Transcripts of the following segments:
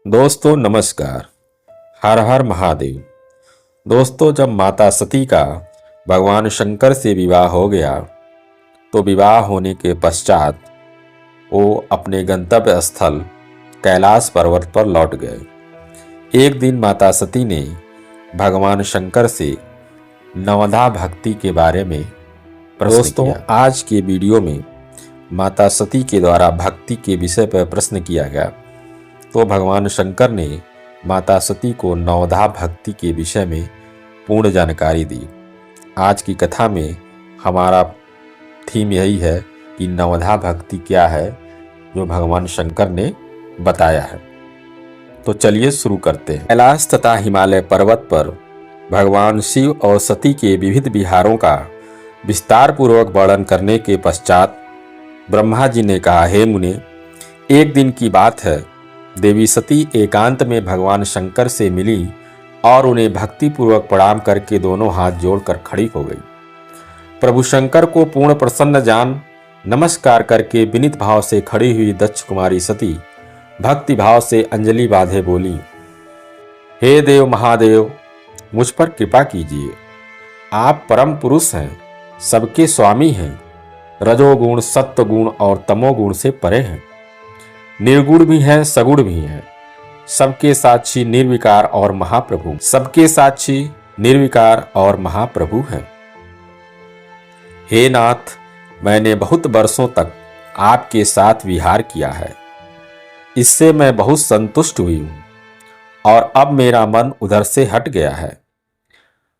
दोस्तों नमस्कार। हर हर महादेव। दोस्तों, जब माता सती का भगवान शंकर से विवाह हो गया तो विवाह होने के पश्चात वो अपने गंतव्य स्थल कैलाश पर्वत पर लौट गए। एक दिन माता सती ने भगवान शंकर से नवधा भक्ति के बारे में प्रश्न किया। आज के वीडियो में माता सती के द्वारा भक्ति के विषय पर प्रश्न किया गया तो भगवान शंकर ने माता सती को नवधा भक्ति के विषय में पूर्ण जानकारी दी। आज की कथा में हमारा थीम यही है कि नवधा भक्ति क्या है जो भगवान शंकर ने बताया है। तो चलिए शुरू करते हैं। कैलाश तथा हिमालय पर्वत पर भगवान शिव और सती के विविध विहारों का विस्तार पूर्वक वर्णन करने के पश्चात ब्रह्मा जी ने कहा, हे मुने, एक दिन की बात है, देवी सती एकांत में भगवान शंकर से मिली और उन्हें भक्ति पूर्वक प्रणाम करके दोनों हाथ जोड़कर खड़ी हो गई। प्रभु शंकर को पूर्ण प्रसन्न जान नमस्कार करके विनीत भाव से खड़ी हुई दक्ष कुमारी सती भक्ति भाव से अंजलि बांधे बोली, हे देव महादेव, मुझ पर कृपा कीजिए। आप परम पुरुष हैं, सबके स्वामी हैं, रजोगुण, सत्वगुण और तमोगुण से परे हैं, निर्गुण भी हैं, सगुण भी हैं, सबके साक्षी निर्विकार और महाप्रभु, सबके साक्षी निर्विकार और महाप्रभु हैं। हे नाथ, मैंने बहुत वर्षों तक आपके साथ विहार किया है, इससे मैं बहुत संतुष्ट हुई हूं और अब मेरा मन उधर से हट गया है।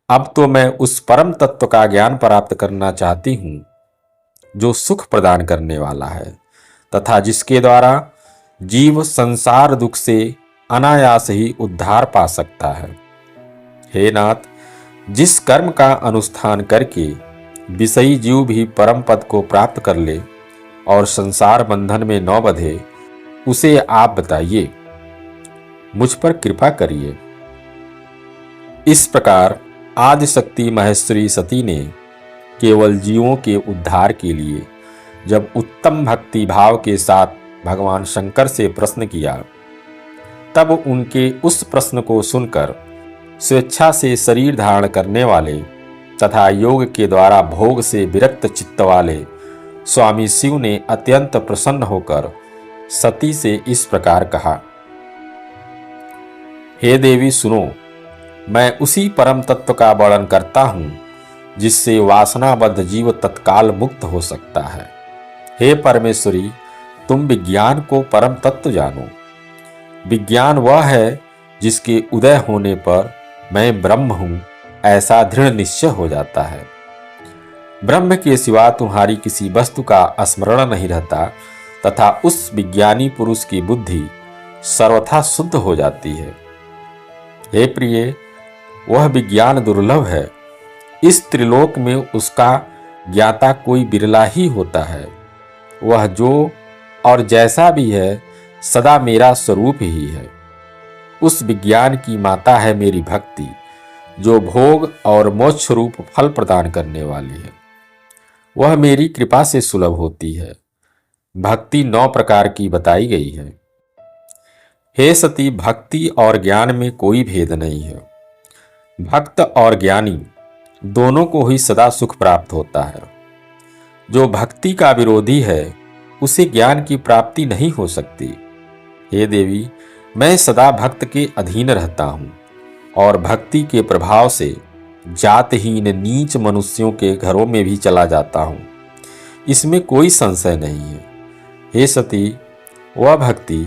अब तो मैं उस परम तत्व का ज्ञान प्राप्त करना चाहती हूं जो सुख प्रदान करने वाला है तथा जिसके द्वारा जीव संसार दुख से अनायास ही उद्धार पा सकता है। हे नाथ, जिस कर्म का अनुष्ठान करके विषयी जीव भी परम पद को प्राप्त कर ले और संसार बंधन में न बंधे, उसे आप बताइए, मुझ पर कृपा करिए। इस प्रकार आदिशक्ति महेश्वरी सती ने केवल जीवों के उद्धार के लिए जब उत्तम भक्ति भाव के साथ भगवान शंकर से प्रश्न किया, तब उनके उस प्रश्न को सुनकर स्वेच्छा से शरीर धारण करने वाले तथा योग के द्वारा भोग से विरक्त चित्त वाले स्वामी शिव ने अत्यंत प्रसन्न होकर सती से इस प्रकार कहा, हे देवी सुनो, मैं उसी परम तत्व का वर्णन करता हूं जिससे वासनाबद्ध जीव तत्काल मुक्त हो सकता है। हे परमेश्वरी, तुम विज्ञान को परम तत्व जानो। विज्ञान वह है जिसके उदय होने पर मैं ब्रह्म हूं ऐसा दृढ़ निश्चय हो जाता है। ब्रह्म के सिवा तुम्हारी किसी वस्तु का स्मरण नहीं रहता तथा उस विज्ञानी पुरुष की बुद्धि सर्वथा शुद्ध हो जाती है। हे प्रिय, वह विज्ञान दुर्लभ है, इस त्रिलोक में उसका ज्ञाता कोई बिरला ही होता है। वह जो और जैसा भी है सदा मेरा स्वरूप ही है। उस विज्ञान की माता है मेरी भक्ति, जो भोग और मोक्ष रूप फल प्रदान करने वाली है। वह मेरी कृपा से सुलभ होती है। भक्ति 9 प्रकार की बताई गई है। हे सती, भक्ति और ज्ञान में कोई भेद नहीं है। भक्त और ज्ञानी दोनों को ही सदा सुख प्राप्त होता है। जो भक्ति का विरोधी है उसे ज्ञान की प्राप्ति नहीं हो सकती। हे देवी, मैं सदा भक्त के अधीन रहता हूँ और भक्ति के प्रभाव से जातहीन नीच मनुष्यों के घरों में भी चला जाता हूँ, इसमें कोई संशय नहीं है। हे सती, वह भक्ति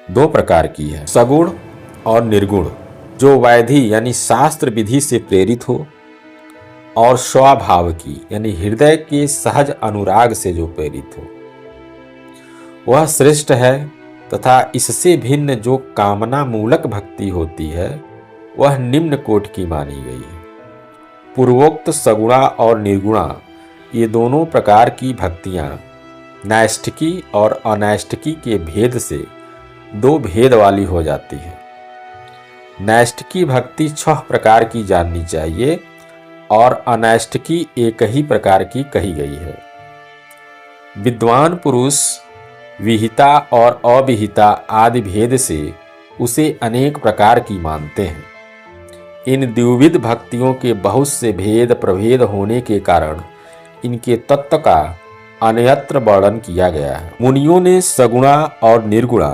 2 प्रकार की है, सगुण और निर्गुण, जो वैधि यानी शास्त्र विधि से प्रेरित हो और स्वभाव की यानी हृदय के सहज अनुराग से जो प्रेरित हो, वह श्रेष्ठ है। तथा इससे भिन्न जो कामना मूलक भक्ति होती है वह निम्न कोटि की मानी गई है। पूर्वोक्त सगुणा और निर्गुणा ये दोनों प्रकार की भक्तियां नैष्ठिकी और अनैष्ठिकी के भेद से 2 भेद वाली हो जाती है। नैष्ठिकी भक्ति 6 प्रकार की जाननी चाहिए और अनैष्ठिकी एक ही प्रकार की कही गई है। विद्वान पुरुष विहिता और अविहिता आदि भेद से उसे अनेक प्रकार की मानते हैं। इन द्विविध भक्तियों के बहुत से भेद प्रभेद होने के कारण इनके तत्व का अन्यत्र वर्णन किया गया है। मुनियों ने सगुणा और निर्गुणा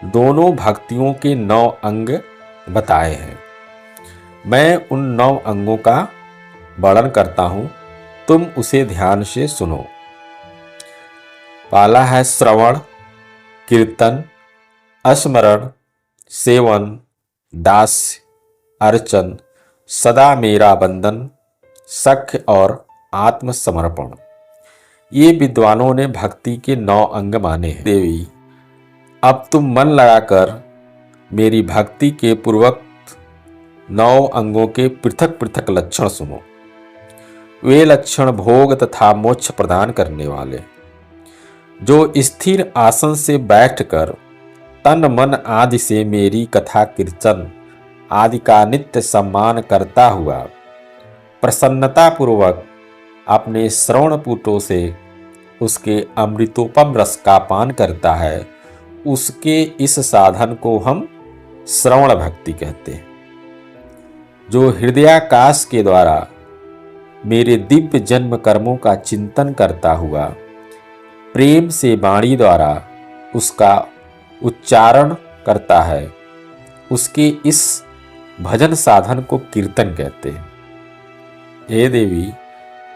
दोनों भक्तियों के 9 अंग बताए हैं। मैं उन 9 अंगों का वर्णन करता हूं, तुम उसे ध्यान से सुनो। पहला है श्रवण, कीर्तन, स्मरण, सेवन, दास्य, अर्चन, सदा मेरा बंधन, सख्य और आत्मसमर्पण। ये विद्वानों ने भक्ति के 9 अंग माने हैं। देवी, अब तुम मन लगाकर मेरी भक्ति के पूर्वक 9 अंगों के पृथक पृथक लक्षण सुनो। वे लक्षण भोग तथा मोक्ष प्रदान करने वाले, जो स्थिर आसन से बैठकर तन मन आदि से मेरी कथा कीर्तन आदि का नित्य सम्मान करता हुआ प्रसन्नता पूर्वक अपने श्रवणपुटों से उसके अमृतोपम रस का पान करता है, उसके इस साधन को हम श्रवण भक्ति कहते हैं। जो हृदयाकाश के द्वारा मेरे दिव्य जन्म कर्मों का चिंतन करता हुआ प्रेम से वाणी द्वारा उसका उच्चारण करता है, उसके इस भजन साधन को कीर्तन कहते हैं। हे देवी,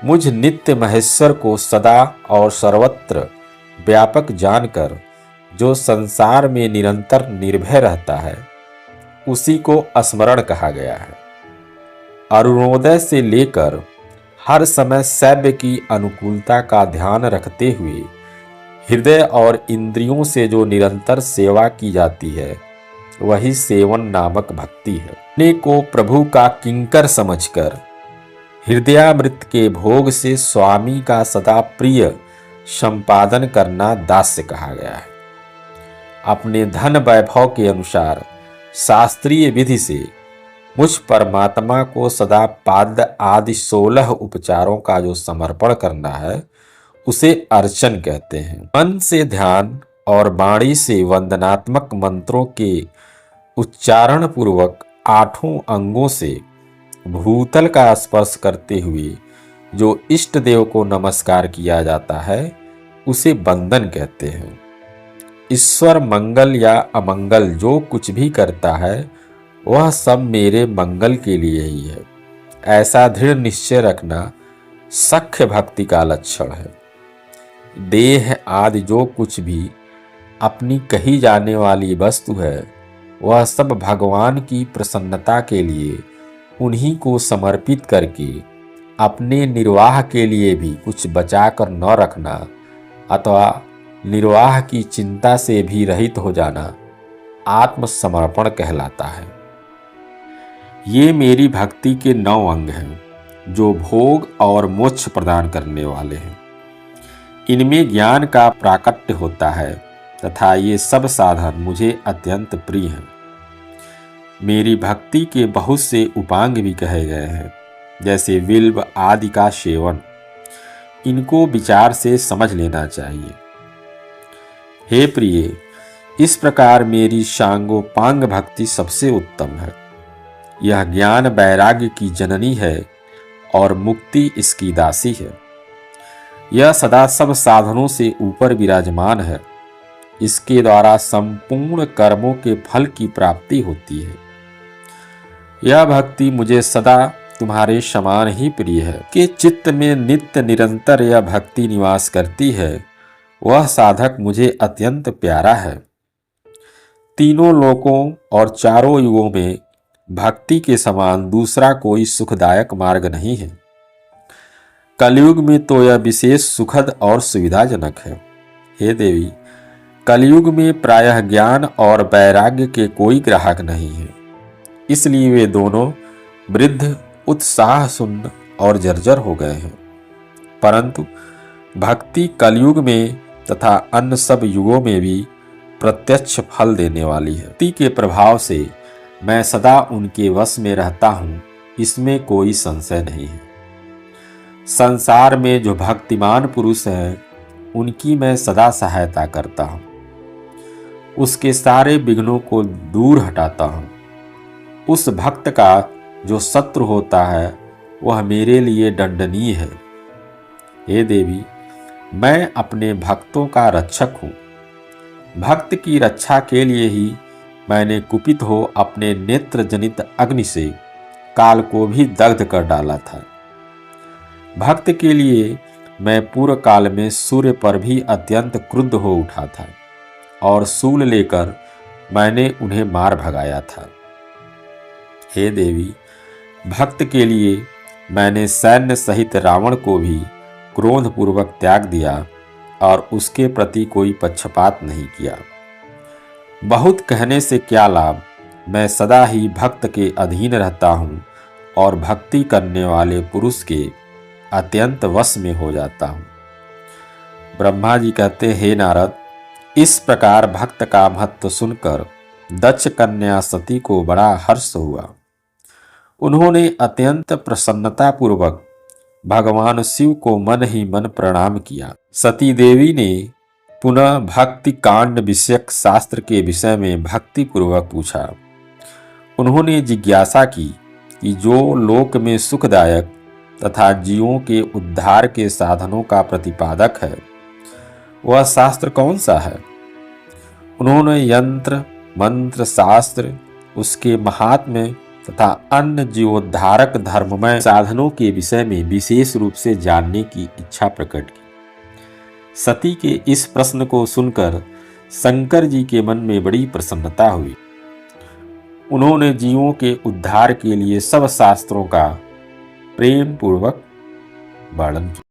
मुझ नित्य महेश्वर को सदा और सर्वत्र व्यापक जानकर जो संसार में निरंतर निर्भय रहता है, उसी को स्मरण कहा गया है। अरुणोदय से लेकर हर समय शैव्य की अनुकूलता का ध्यान रखते हुए हृदय और इंद्रियों से जो निरंतर सेवा की जाती है, वही सेवन नामक भक्ति है। अपने को प्रभु का किंकर समझकर हृदयामृत के भोग से स्वामी का सदा प्रिय संपादन करना दास्य कहा गया है। अपने धन वैभव के अनुसार शास्त्रीय विधि से मुझ परमात्मा को सदा पाद आदि 16 उपचारों का जो समर्पण करना है, उसे अर्चन कहते हैं। मन से ध्यान और वाणी से वंदनात्मक मंत्रों के उच्चारण पूर्वक 8 अंगों से भूतल का स्पर्श करते हुए जो इष्ट देव को नमस्कार किया जाता है, उसे वंदन कहते हैं। ईश्वर मंगल या अमंगल जो कुछ भी करता है, वह सब मेरे मंगल के लिए ही है, ऐसा दृढ़ निश्चय रखना सख्य भक्ति का लक्षण है। देह आदि जो कुछ भी अपनी कही जाने वाली वस्तु है, वह सब भगवान की प्रसन्नता के लिए उन्हीं को समर्पित करके अपने निर्वाह के लिए भी कुछ बचाकर न रखना अथवा निर्वाह की चिंता से भी रहित हो जाना आत्मसमर्पण कहलाता है। ये मेरी भक्ति के 9 अंग हैं, जो भोग और मोक्ष प्रदान करने वाले हैं। इनमें ज्ञान का प्राकट्य होता है तथा ये सब साधन मुझे अत्यंत प्रिय हैं। मेरी भक्ति के बहुत से उपांग भी कहे गए हैं, जैसे बिल्व आदि का सेवन। इनको विचार से समझ लेना चाहिए। हे प्रिय, इस प्रकार मेरी सांगोपांग भक्ति सबसे उत्तम है। यह ज्ञान वैराग्य की जननी है और मुक्ति इसकी दासी है। यह सदा सब साधनों से ऊपर विराजमान है। इसके द्वारा संपूर्ण कर्मों के फल की प्राप्ति होती है। यह भक्ति मुझे सदा तुम्हारे समान ही प्रिय है। कि चित्त में नित्य निरंतर यह भक्ति निवास करती है, वह साधक मुझे अत्यंत प्यारा है। तीनों लोकों और चारों युगों में भक्ति के समान दूसरा कोई सुखदायक मार्ग नहीं है। कलयुग में तो यह विशेष सुखद और सुविधाजनक है। हे देवी, कलयुग में प्रायः ज्ञान और वैराग्य के कोई ग्राहक नहीं है। इसलिए वे दोनों वृद्ध, उत्साह शून्य और जर्जर हो गए हैं। परंतु भक्ति कलयुग में तथा अन्य सब युगों में भी प्रत्यक्ष फल देने वाली है। भक्ति के प्रभाव से मैं सदा उनके वश में रहता हूँ, इसमें कोई संशय नहीं है। संसार में जो भक्तिमान पुरुष हैं, उनकी मैं सदा सहायता करता हूँ। उसके सारे विघ्नों को दूर हटाता हूँ। उस भक्त का जो शत्रु होता है वह मेरे लिए दंडनीय है। हे देवी, मैं अपने भक्तों का रक्षक हूँ। भक्त की रक्षा के लिए ही मैंने कुपित हो अपने नेत्र जनित अग्नि से काल को भी दग्ध कर डाला था। भक्त के लिए मैं पूर्व काल में सूर्य पर भी अत्यंत क्रुद्ध हो उठा था और शूल लेकर मैंने उन्हें मार भगाया था। हे देवी, भक्त के लिए मैंने सैन्य सहित रावण को भी क्रोधपूर्वक त्याग दिया और उसके प्रति कोई पक्षपात नहीं किया। बहुत कहने से क्या लाभ, मैं सदा ही भक्त के अधीन रहता हूँ और भक्ति करने वाले पुरुष के अत्यंत वश में हो जाता हूँ। ब्रह्मा जी कहते, हे नारद, इस प्रकार भक्त का महत्व सुनकर दक्ष कन्या सती को बड़ा हर्ष हुआ। उन्होंने अत्यंत प्रसन्नता पूर्वक भगवान शिव को मन ही मन प्रणाम किया। सती देवी ने पुनः भक्ति कांड विषयक शास्त्र के विषय में भक्ति पूर्वक पूछा। उन्होंने जिज्ञासा की कि जो लोक में सुखदायक तथा जीवों के उद्धार के साधनों का प्रतिपादक है वह शास्त्र कौन सा है। उन्होंने यंत्र मंत्र शास्त्र, उसके महात्म्य तथा अन्य जीवोद्धारक धर्ममय साधनों के विषय में विशेष रूप से जानने की इच्छा प्रकट की। सती के इस प्रश्न को सुनकर शंकर जी के मन में बड़ी प्रसन्नता हुई। उन्होंने जीवों के उद्धार के लिए सब शास्त्रों का प्रेम पूर्वक वर्णन किया।